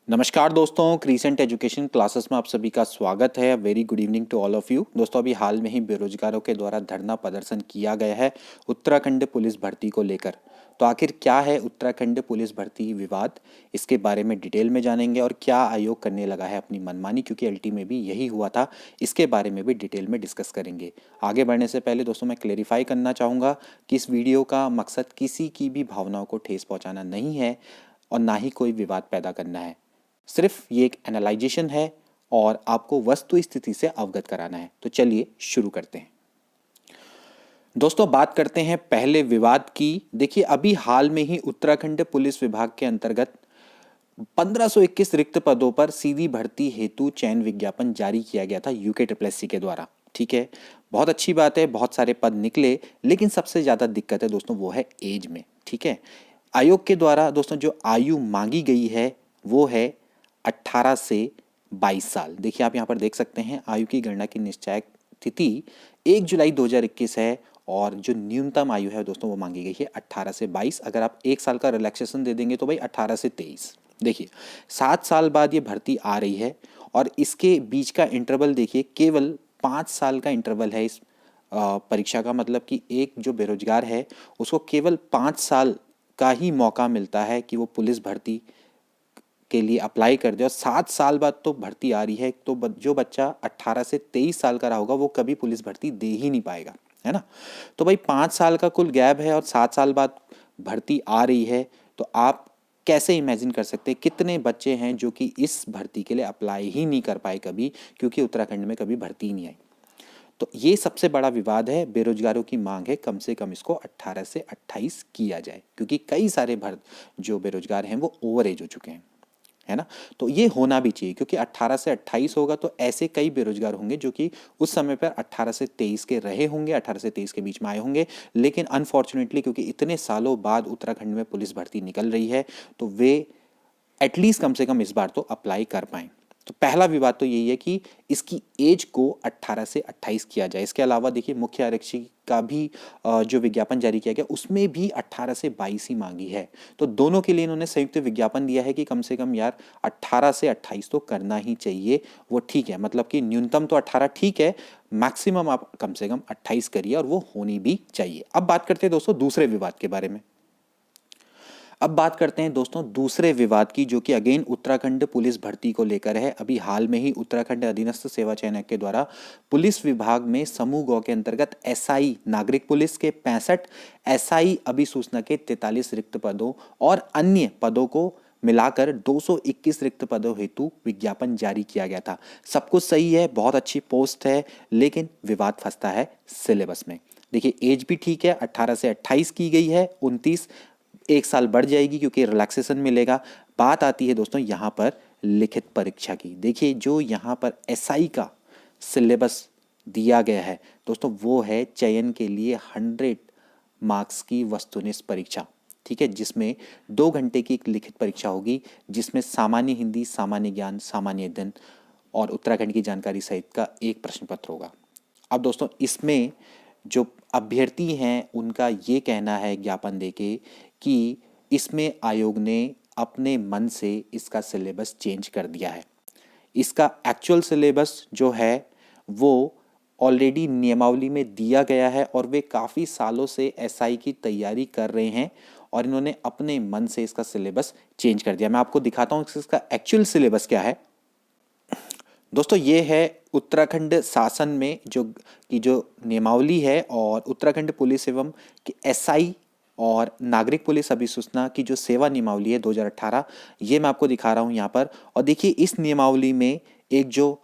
नमस्कार दोस्तों, crescent education classes में आप सभी का स्वागत है। Very good evening to all of you. दोस्तों, अभी हाल में ही बेरोजगारों के द्वारा धरना प्रदर्शन किया गया है उत्तराखंड पुलिस भर्ती को लेकर। तो आखिर क्या है उत्तराखंड पुलिस भर्ती विवाद, इसके बारे में डिटेल में जानेंगे और क्या आयोग करने लगा है अपनी मनमानी, क्योंकि एलटी में भी यही हुआ था। इसके बारे में भी डिटेल में डिस्कस करेंगे। आगे बढ़ने से पहले दोस्तों मैं क्लेरिफाई करना चाहूँगा कि इस वीडियो का मकसद किसी की भी भावनाओं को ठेस पहुँचाना नहीं है और ना ही कोई विवाद पैदा करना है। सिर्फ ये एक एनालाइजेशन है और आपको वस्तु स्थिति से अवगत कराना है। तो चलिए शुरू करते हैं। दोस्तों, बात करते हैं पहले विवाद की। देखिए, अभी हाल में ही उत्तराखंड पुलिस विभाग के अंतर्गत 1521 रिक्त पदों पर सीधी भर्ती हेतु चयन विज्ञापन जारी किया गया था यूके के द्वारा। ठीक है, बहुत अच्छी बात है, बहुत सारे पद निकले, लेकिन सबसे ज़्यादा दिक्कत है दोस्तों वो है एज में। ठीक है, आयोग के द्वारा दोस्तों जो आयु मांगी गई है वो है 18 से 22 साल। देखिए, आप यहाँ पर देख सकते हैं आयु की गणना की निश्चायक तिथि 1 जुलाई 2021 है और जो न्यूनतम आयु है दोस्तों वो मांगी गई है 18 से 22। अगर आप 1 साल का रिलैक्सेशन दे देंगे तो भाई 18 से 23। देखिए, 7 साल बाद ये भर्ती आ रही है और इसके बीच का इंटरवल देखिए, केवल 5 साल का इंटरवल है इस परीक्षा का। मतलब कि एक जो बेरोजगार है उसको केवल 5 साल का ही मौका मिलता है कि वो पुलिस भर्ती के लिए अप्लाई कर दे, और 7 साल बाद तो भर्ती आ रही है। तो जो बच्चा 18 से 23 साल का रहा होगा वो कभी पुलिस भर्ती दे ही नहीं पाएगा, है ना। तो भाई 5 साल का कुल गैप है और 7 साल बाद भर्ती आ रही है। तो आप कैसे इमेजिन कर सकते हैं कितने बच्चे हैं जो कि इस भर्ती के लिए अप्लाई ही नहीं कर पाए कभी, क्योंकि उत्तराखंड में कभी भर्ती ही नहीं आई। तो ये सबसे बड़ा विवाद है। बेरोजगारों की मांग है कम से कम इसको 18 से 28 किया जाए, क्योंकि कई सारे जो बेरोजगार हैं वो ओवर एज हो चुके हैं, है ना। तो ये होना भी चाहिए, क्योंकि 18 से 28 होगा तो ऐसे कई बेरोजगार होंगे जो कि उस समय पर 18 से 23 के रहे होंगे, 18 से 23 के बीच में आए होंगे। लेकिन अनफॉर्चुनेटली क्योंकि इतने सालों बाद उत्तराखंड में पुलिस भर्ती निकल रही है तो वे एटलीस्ट कम से कम इस बार तो अप्लाई कर पाएँ। तो पहला विवाद तो यही है कि इसकी एज को 18 से 28 किया जाए। इसके अलावा देखिए, मुख्य आरक्षी का भी जो विज्ञापन जारी किया गया उसमें भी 18 से 22 ही मांगी है। तो दोनों के लिए इन्होंने संयुक्त विज्ञापन दिया है कि कम से कम यार 18 से 28 तो करना ही चाहिए। वो ठीक है, मतलब कि न्यूनतम तो 18 ठीक है, मैक्सिमम आप कम से कम 28 करिए और वो होनी भी चाहिए। अब बात करते हैं दोस्तों दूसरे विवाद के बारे में। अब बात करते हैं दोस्तों दूसरे विवाद की, जो कि अगेन उत्तराखंड पुलिस भर्ती को लेकर है। अभी हाल में ही उत्तराखंड अधीनस्थ सेवा चयन आयोग के द्वारा पुलिस विभाग में समूह गौ के अंतर्गत एसआई नागरिक पुलिस के 65, एसआई अभिसूचना के 43 रिक्त पदों और अन्य पदों को मिलाकर 221 रिक्त पदों हेतु विज्ञापन जारी किया गया था। सब कुछ सही है, बहुत अच्छी पोस्ट है, लेकिन विवाद फंसता है सिलेबस में। देखिए, एज भी ठीक है, 18 से 28 की गई है, 29 1 साल बढ़ जाएगी क्योंकि रिलैक्सेशन मिलेगा। बात आती है दोस्तों यहाँ पर लिखित परीक्षा की। देखिए, जो यहाँ पर एसआई का सिलेबस दिया गया है दोस्तों वो है चयन के लिए 100 मार्क्स की वस्तुनिष्ठ परीक्षा। ठीक है, जिसमें 2 घंटे की एक लिखित परीक्षा होगी, जिसमें सामान्य हिंदी, सामान्य ज्ञान, सामान्य अध्ययन और उत्तराखंड की जानकारी सहित का एक प्रश्न पत्र होगा। अब दोस्तों इसमें जो अभ्यर्थी हैं उनका ये कहना है ज्ञापन देके कि इसमें आयोग ने अपने मन से इसका सिलेबस चेंज कर दिया है। इसका एक्चुअल सिलेबस जो है वो ऑलरेडी नियमावली में दिया गया है और वे काफ़ी सालों से एसआई की तैयारी कर रहे हैं और इन्होंने अपने मन से इसका सिलेबस चेंज कर दिया। मैं आपको दिखाता हूँ इसका एक्चुअल सिलेबस क्या है। दोस्तों, ये है उत्तराखंड शासन में जो नियमावली है और उत्तराखंड पुलिस एवं एसआई और नागरिक पुलिस अभिसूचना की जो सेवा नियमावली है 2018, ये मैं आपको दिखा रहा हूँ यहाँ पर। और देखिए, इस नियमावली में एक जो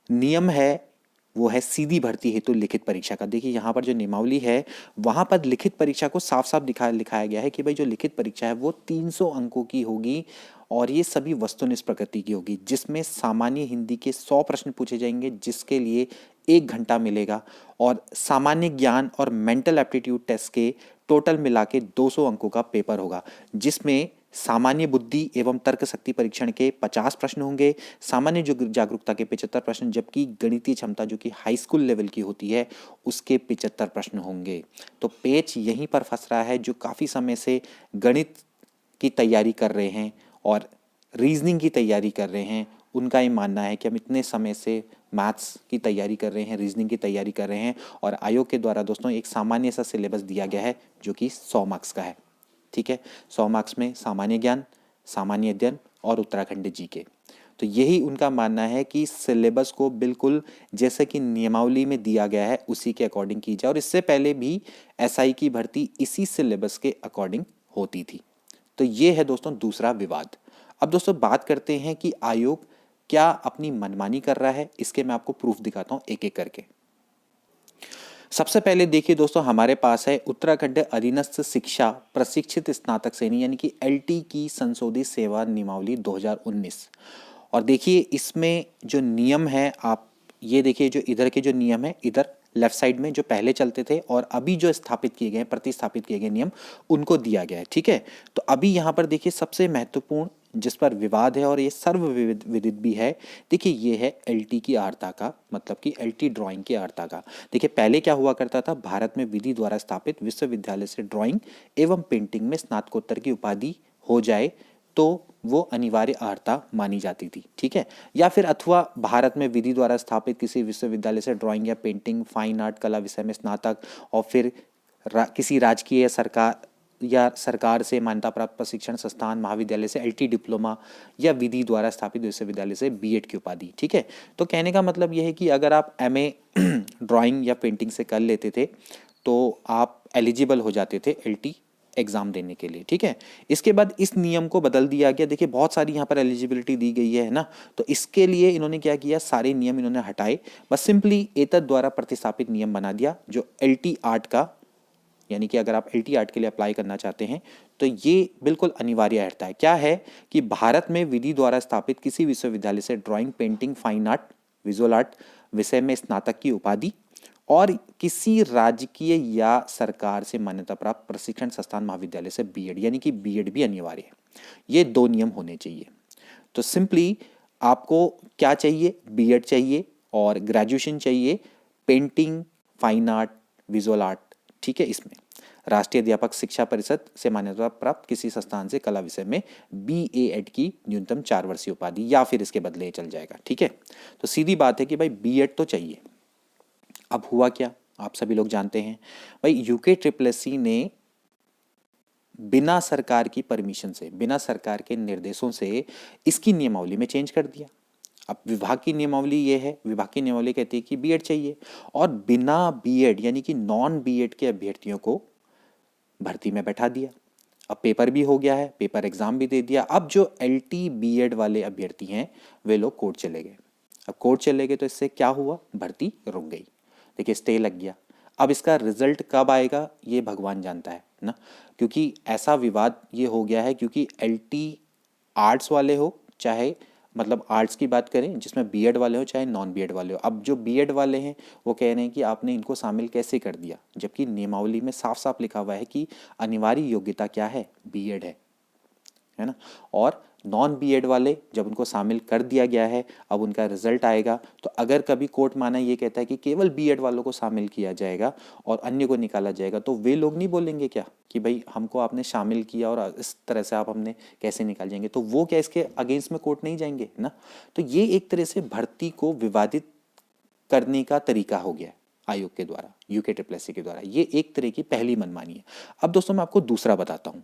नियम है वो है सीधी भर्ती हेतु लिखित परीक्षा का। देखिए, यहाँ पर जो नियमावली है वहाँ पर लिखित परीक्षा को साफ साफ लिखाया गया है कि भाई जो लिखित परीक्षा है वो 300 अंकों की होगी और ये सभी वस्तुनिष्ठ प्रकृति की होगी, जिसमें सामान्य हिंदी के 100 प्रश्न पूछे जाएंगे, जिसके लिए 1 घंटा मिलेगा, और सामान्य ज्ञान और मेंटल एप्टीट्यूड टेस्ट के टोटल मिला के 200 अंकों का पेपर होगा, जिसमें सामान्य बुद्धि एवं तर्क शक्ति परीक्षण के 50 प्रश्न होंगे, सामान्य जागरूकता के 75 प्रश्न, जबकि गणितीय क्षमता जो कि हाई स्कूल लेवल की होती है उसके 75 प्रश्न होंगे। तो पेच यहीं पर फंस रहा है, जो काफ़ी समय से गणित की तैयारी कर रहे हैं और रीजनिंग की तैयारी कर रहे हैं, उनका ये मानना है कि हम इतने समय से मैथ्स की तैयारी कर रहे हैं, रीजनिंग की तैयारी कर रहे हैं, और आयोग के द्वारा दोस्तों एक सामान्य सा सिलेबस दिया गया है जो कि 100 मार्क्स का है। ठीक है, 100 मार्क्स में सामान्य ज्ञान, सामान्य अध्ययन और उत्तराखंड जीके। तो यही उनका मानना है कि सिलेबस को बिल्कुल जैसे कि नियमावली में दिया गया है उसी के अकॉर्डिंग की जाए, और इससे पहले भी एसआई की भर्ती इसी सिलेबस के अकॉर्डिंग होती थी। तो ये है दोस्तों दूसरा विवाद। अब दोस्तों बात करते हैं कि आयोग क्या अपनी मनमानी कर रहा है, इसके मैं आपको प्रूफ दिखाता हूं एक एक करके। सबसे पहले देखिए दोस्तों, हमारे पास है उत्तराखंड अधीनस्थ शिक्षा प्रशिक्षित स्नातक श्रेणी यानी कि एलटी की संशोधित सेवा नियमावली 2019। और देखिए इसमें जो नियम है, आप ये देखिए, जो इधर के जो नियम है, इधर लेफ्ट साइड में जो पहले चलते थे और अभी जो स्थापित किए गए, प्रतिस्थापित किए गए नियम, उनको दिया गया है। ठीक है, तो अभी यहाँ पर देखिए सबसे महत्वपूर्ण जिस पर विवाद है और ये सर्व विदित भी है, देखिए ये है एलटी की अर्हता का, मतलब कि एलटी ड्राइंग की अर्हता का। देखिए पहले क्या हुआ करता था, भारत में विधि द्वारा स्थापित विश्वविद्यालय से ड्राइंग एवं पेंटिंग में स्नातकोत्तर की उपाधि हो जाए तो वो अनिवार्य अर्हता मानी जाती थी। ठीक है, या फिर अथवा भारत में विधि द्वारा स्थापित किसी विश्वविद्यालय से ड्राइंग या पेंटिंग, फाइन आर्ट, कला विषय में स्नातक, और फिर किसी राजकीय सरकार से मान्यता प्राप्त प्रशिक्षण संस्थान, महाविद्यालय से एलटी डिप्लोमा, या विधि द्वारा स्थापित विश्वविद्यालय से बीएड की उपाधि। ठीक है, तो कहने का मतलब यह है कि अगर आप एमए ड्राइंग या पेंटिंग से कर लेते थे तो आप एलिजिबल हो जाते थे एलटी एग्जाम देने के लिए। ठीक है, इसके बाद इस नियम को बदल दिया गया। देखिए बहुत सारी यहाँ पर एलिजिबिलिटी दी गई है ना, तो इसके लिए इन्होंने क्या किया, सारे नियम इन्होंने हटाए, बस सिंपली एतद द्वारा प्रतिस्थापित नियम बना दिया जो एलटी आर्ट का, यानी कि अगर आप एलटी आर्ट के लिए अप्लाई करना चाहते हैं तो ये बिल्कुल अनिवार्य रहता है। क्या है कि भारत में विधि द्वारा स्थापित किसी विश्वविद्यालय से drawing, painting, fine art, visual art विषय में स्नातक की उपाधि और किसी राजकीय या सरकार से मान्यता प्राप्त प्रशिक्षण संस्थान, महाविद्यालय से बीएड, यानी कि बीएड भी अनिवार्य है। ये दो नियम होने चाहिए। तो सिंपली आपको क्या चाहिए, बीएड चाहिए और ग्रेजुएशन चाहिए painting, fine art, visual art. ठीक है, इसमें राष्ट्रीय अध्यापक शिक्षा परिषद से मान्यता प्राप्त किसी संस्थान से कला विषय में बीएड की न्यूनतम 4 वर्षीय उपाधि, या फिर इसके बदले चल जाएगा। ठीक है, तो सीधी बात है कि भाई बीएड तो चाहिए। अब हुआ क्या, आप सभी लोग जानते हैं भाई, यूके ट्रिपल ने बिना सरकार की परमिशन से, बिना सरकार के निर्देशों से इसकी नियमावली में चेंज कर दिया। अब विभाग की नियमावली ये है, विभाग की नियमावली कहती है कि बीएड चाहिए, और बिना बीएड यानी कि नॉन बीएड के अभ्यर्थियों को भर्ती में बैठा दिया। अब पेपर भी हो गया है, पेपर एग्जाम भी दे दिया। अब जो एलटी बीएड वाले अभ्यर्थी हैं वे लोग कोर्ट चले गए। अब कोर्ट चले गए तो इससे क्या हुआ, भर्ती रुक गई। देखिए स्टे लग गया। अब इसका रिजल्ट कब आएगा ये भगवान जानता है ना, क्योंकि ऐसा विवाद ये हो गया है, क्योंकि एलटी आर्ट्स वाले हो, चाहे मतलब आर्ट्स की बात करें जिसमें बीएड वाले हो, चाहे नॉन बीएड वाले हो। अब जो बीएड वाले हैं वो कह रहे हैं कि आपने इनको शामिल कैसे कर दिया, जबकि नियमावली में साफ साफ लिखा हुआ है कि अनिवार्य योग्यता क्या है, बीएड है ना। और नॉन बीएड वाले जब उनको शामिल कर दिया गया है, अब उनका रिजल्ट आएगा, तो अगर कभी कोर्ट माना ये कहता है कि केवल बीएड वालों को शामिल किया जाएगा और अन्य को निकाला जाएगा, तो वे लोग नहीं बोलेंगे क्या कि भाई हमको आपने शामिल किया और इस तरह से आप हमने कैसे निकाल जाएंगे, तो वो क्या इसके अगेंस्ट में कोर्ट नहीं जाएंगे ना। तो ये एक तरह से भर्ती को विवादित करने का तरीका हो गया आयोग के द्वारा, यूके ट्रिपल के द्वारा। ये एक तरह की पहली मनमानी है। अब दोस्तों मैं आपको दूसरा बताता हूँ।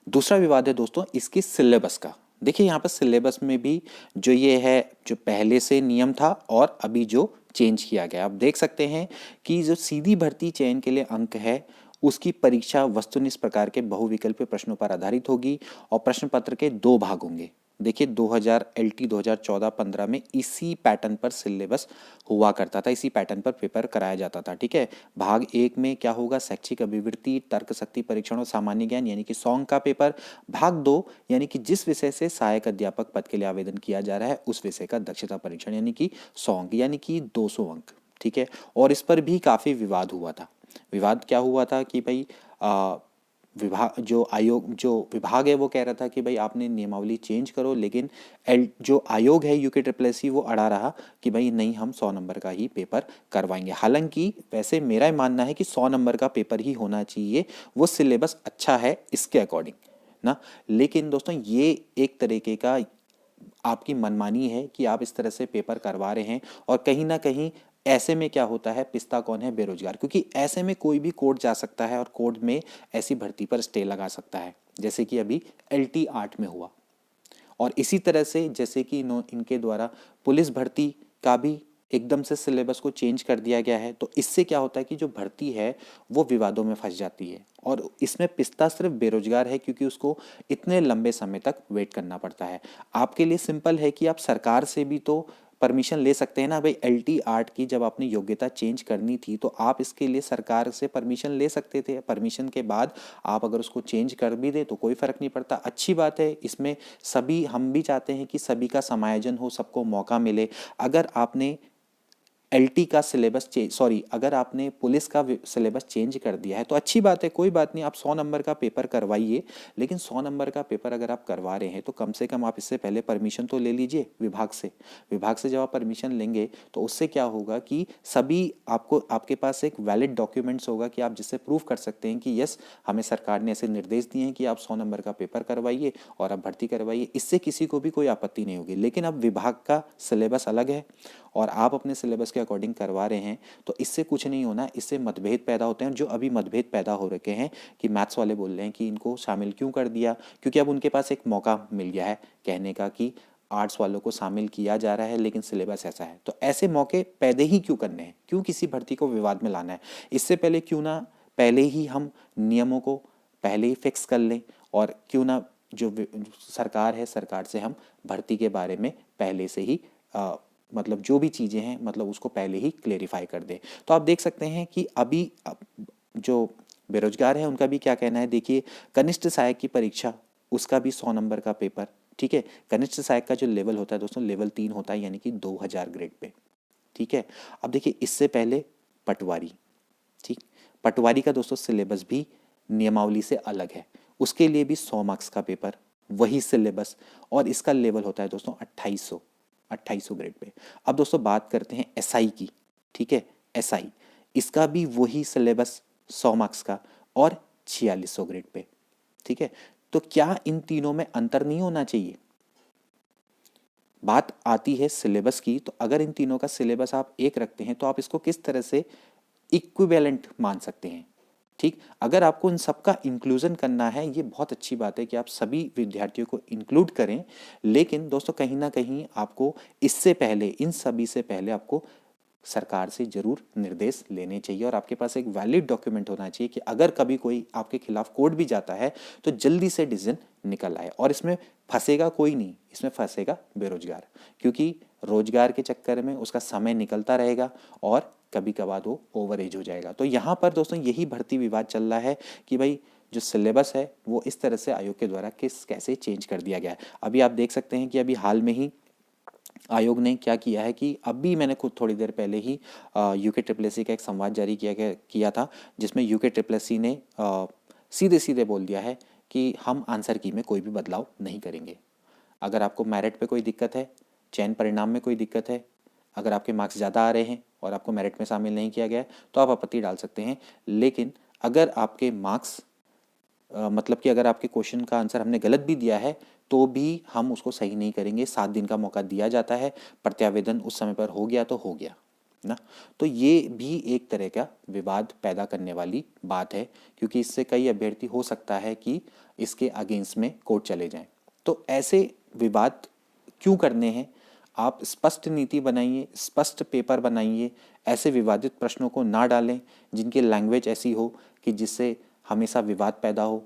दूसरा विवाद है दोस्तों इसकी सिलेबस का। देखिए यहाँ पर सिलेबस में भी जो ये है, जो पहले से नियम था और अभी जो चेंज किया गया, आप देख सकते हैं कि जो सीधी भर्ती चयन के लिए अंक है उसकी परीक्षा वस्तुनिष्ठ प्रकार के बहुविकल्पीय प्रश्नों पर आधारित होगी और प्रश्न पत्र के 2 भाग होंगे। देखिए 2000 एलटी 2014-15 में इसी पैटर्न पर सिलेबस हुआ करता था, इसी पैटर्न पर पेपर कराया जाता था। ठीक है, भाग 1 में क्या होगा, शैक्षिक अभिवृत्ति, तर्क शक्ति परीक्षण और सामान्य ज्ञान यानी कि सॉन्ग का पेपर। भाग 2 यानी कि जिस विषय से सहायक अध्यापक पद के लिए आवेदन किया जा रहा है उस विषय का दक्षता परीक्षण यानी कि सॉन्ग, यानी कि 200 अंक। ठीक है, और इस पर भी काफी विवाद हुआ था। विवाद क्या हुआ था कि भाई जो विभाग है वो कह रहा था कि भाई आपने नियमावली चेंज करो, लेकिन जो आयोग है यूके ट्रिपल वो अड़ा रहा कि भाई नहीं, हम 100 नंबर का ही पेपर करवाएंगे। हालांकि वैसे मेरा मानना है कि 100 नंबर का पेपर ही होना चाहिए, वो सिलेबस अच्छा है इसके अकॉर्डिंग। ना। लेकिन दोस्तों ये एक तरीके का आपकी मनमानी है कि आप इस तरह से पेपर करवा रहे हैं, और कहीं ना कहीं ऐसे में क्या होता है, पिसता कौन है, बेरोजगार। क्योंकि ऐसे में कोई भी कोर्ट जा सकता है और कोर्ट में ऐसी भर्ती पर स्टे लगा सकता है, जैसे कि अभी LT 8 में हुआ। और इसी तरह से जैसे कि इनके द्वारा पुलिस भर्ती का भी एकदम से सिलेबस को चेंज कर दिया गया है, तो इससे क्या होता है कि जो भर्ती है वो विवादों में फंस जाती है। और इसमें पिसता सिर्फ बेरोजगार है, क्योंकि उसको इतने लंबे समय तक वेट करना पड़ता है। आपके लिए सिंपल है कि आप सरकार से भी तो परमिशन ले सकते हैं ना भाई। LT 8 की जब आपने योग्यता चेंज करनी थी तो आप इसके लिए सरकार से परमिशन ले सकते थे। परमिशन के बाद आप अगर उसको चेंज कर भी दे तो कोई फर्क नहीं पड़ता, अच्छी बात है। इसमें सभी, हम भी चाहते हैं कि सभी का समायोजन हो, सबको मौका मिले। अगर आपने LT का सिलेबस चेंज, सॉरी, अगर आपने पुलिस का सिलेबस चेंज कर दिया है तो अच्छी बात है, कोई बात नहीं, आप 100 नंबर का पेपर करवाइए। लेकिन 100 नंबर का पेपर अगर आप करवा रहे हैं तो कम से कम आप इससे पहले परमिशन तो ले लीजिए विभाग से। विभाग से जब आप परमिशन लेंगे तो उससे क्या होगा कि सभी आपको, आपके पास एक वैलिड डॉक्यूमेंट्स होगा कि आप जिससे प्रूव कर सकते हैं कि यस, हमें सरकार ने ऐसे निर्देश दिए हैं कि आप 100 नंबर का पेपर करवाइए और आप भर्ती करवाइए। इससे किसी को भी कोई आपत्ति नहीं होगी। लेकिन अब विभाग का सिलेबस अलग है और आप अपने सिलेबस के अकॉर्डिंग करवा रहे हैं, तो इससे कुछ नहीं होना, इससे मतभेद पैदा होते हैं। जो अभी मतभेद पैदा हो रखे हैं कि मैथ्स वाले बोल रहे हैं कि इनको शामिल क्यों कर दिया, क्योंकि अब उनके पास एक मौका मिल गया है कहने का कि आर्ट्स वालों को शामिल किया जा रहा है लेकिन सिलेबस ऐसा है। तो ऐसे मौके पैदा ही क्यों करने हैं, क्यों किसी भर्ती को विवाद में लाना है। इससे पहले क्यों ना पहले ही हम नियमों को पहले ही फिक्स कर लें, और क्यों ना जो सरकार है, सरकार से हम भर्ती के बारे में पहले से ही मतलब जो भी चीज़ें हैं, मतलब उसको पहले ही क्लेरिफाई कर दें। तो आप देख सकते हैं कि अभी जो बेरोजगार है उनका भी क्या कहना है। देखिए, कनिष्ठ सहायक की परीक्षा, उसका भी 100 नंबर का पेपर, ठीक है। कनिष्ठ सहायक का जो लेवल होता है दोस्तों, लेवल 3 होता है, यानी कि 2000 ग्रेड पे, ठीक है। अब देखिए, इससे पहले पटवारी, ठीक, पटवारी का दोस्तों सिलेबस भी नियमावली से अलग है। उसके लिए भी 100 मार्क्स का पेपर, वही सिलेबस, और इसका लेवल होता है दोस्तों 2800 ग्रेड पे। अब दोस्तों बात करते हैं SI की, ठीक है। SI, इसका भी वही सिलेबस 100 मार्क्स का और 4600 ग्रेड पे, ठीक है। तो क्या इन तीनों में अंतर नहीं होना चाहिए। बात आती है सिलेबस की, तो अगर इन तीनों का सिलेबस आप एक रखते हैं तो आप इसको किस तरह से इक्विवेलेंट मान सकते हैं, ठीक। अगर आपको इन सबका इंक्लूजन करना है, ये बहुत अच्छी बात है कि आप सभी विद्यार्थियों को इंक्लूड करें। लेकिन दोस्तों कहीं ना कहीं आपको इससे पहले, इन सभी से पहले आपको सरकार से जरूर निर्देश लेने चाहिए, और आपके पास एक वैलिड डॉक्यूमेंट होना चाहिए कि अगर कभी कोई आपके खिलाफ कोर्ट भी जाता है तो जल्दी से डिसीजन निकल आए। और इसमें फंसेगा कोई नहीं, इसमें फंसेगा बेरोजगार, क्योंकि रोजगार के चक्कर में उसका समय निकलता रहेगा और कभी कभार वो ओवर एज हो जाएगा। तो यहाँ पर दोस्तों यही भर्ती विवाद चल रहा है कि भाई जो सिलेबस है वो इस तरह से आयोग के द्वारा कैसे चेंज कर दिया गया है। अभी आप देख सकते हैं कि अभी हाल में ही आयोग ने क्या किया है कि अभी मैंने खुद थोड़ी देर पहले ही UK SSS का एक संवाद जारी किया था, जिसमें UK SSS ने सीधे सीधे बोल दिया है कि हम आंसर की में कोई भी बदलाव नहीं करेंगे। अगर आपको मेरिट पे कोई दिक्कत है, चयन परिणाम में कोई दिक्कत है, अगर आपके मार्क्स ज़्यादा आ रहे हैं और आपको मेरिट में शामिल नहीं किया गया है तो आप आपत्ति डाल सकते हैं। लेकिन अगर आपके मार्क्स मतलब कि अगर आपके क्वेश्चन का आंसर हमने गलत भी दिया है तो भी हम उसको सही नहीं करेंगे। 7 दिन का मौका दिया जाता है, प्रत्यावेदन उस समय पर हो गया तो हो गया ना। तो ये भी एक तरह का विवाद पैदा करने वाली बात है, क्योंकि इससे कई अभ्यर्थी हो सकता है कि इसके अगेंस्ट में कोर्ट चले जाएं। तो ऐसे विवाद क्यों करने हैं। आप स्पष्ट नीति बनाइए, स्पष्ट पेपर बनाइए, ऐसे विवादित प्रश्नों को ना डालें जिनकी लैंग्वेज ऐसी हो कि जिससे हमेशा विवाद पैदा हो।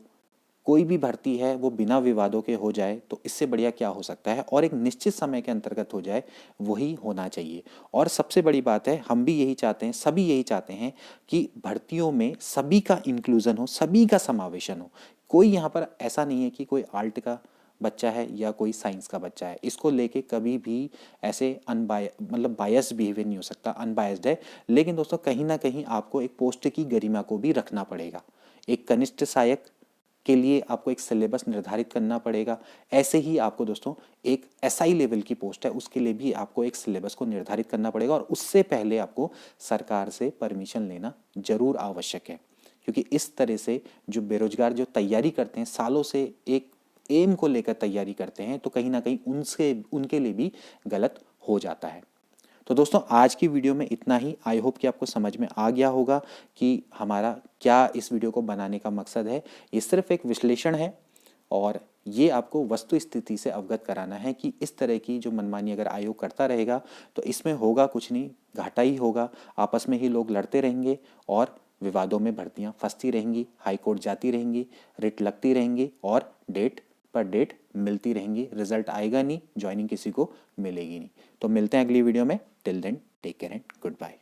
कोई भी भर्ती है वो बिना विवादों के हो जाए तो इससे बढ़िया क्या हो सकता है, और एक निश्चित समय के अंतर्गत हो जाए, वही होना चाहिए। और सबसे बड़ी बात है, हम भी यही चाहते हैं, सभी यही चाहते हैं कि भर्तियों में सभी का इंक्लूजन हो, सभी का समावेशन हो। कोई यहाँ पर ऐसा नहीं है कि कोई आर्ट का बच्चा है या कोई साइंस का बच्चा है, इसको लेके कभी भी ऐसे मतलब बायस बिहेवियर नहीं हो सकता, अनबायस्ड है। लेकिन दोस्तों कहीं ना कहीं आपको एक पोस्ट की गरिमा को भी रखना पड़ेगा। एक कनिष्ठ सहायक के लिए आपको एक सिलेबस निर्धारित करना पड़ेगा। ऐसे ही आपको दोस्तों एक SI लेवल की पोस्ट है, उसके लिए भी आपको एक सिलेबस को निर्धारित करना पड़ेगा, और उससे पहले आपको सरकार से परमिशन लेना जरूर आवश्यक है। क्योंकि इस तरह से जो बेरोजगार जो तैयारी करते हैं, सालों से एक एम को लेकर तैयारी करते हैं, तो कहीं ना कहीं उनसे उनके लिए भी गलत हो जाता है। तो दोस्तों आज की वीडियो में इतना ही। आई होप कि आपको समझ में आ गया होगा कि हमारा क्या इस वीडियो को बनाने का मकसद है। ये सिर्फ एक विश्लेषण है और ये आपको वस्तु स्थिति से अवगत कराना है कि इस तरह की जो मनमानी अगर आयोग करता रहेगा तो इसमें होगा कुछ नहीं, घाटा ही होगा। आपस में ही लोग लड़ते रहेंगे और विवादों में भर्तियां फंसती रहेंगी, हाई कोर्ट जाती रहेंगी, रिट लगती रहेंगी और डेट पर डेट मिलती रहेंगी। रिजल्ट आएगा नहीं, ज्वाइनिंग किसी को मिलेगी नहीं। तो मिलते हैं अगली वीडियो में। Till then take care and good bye.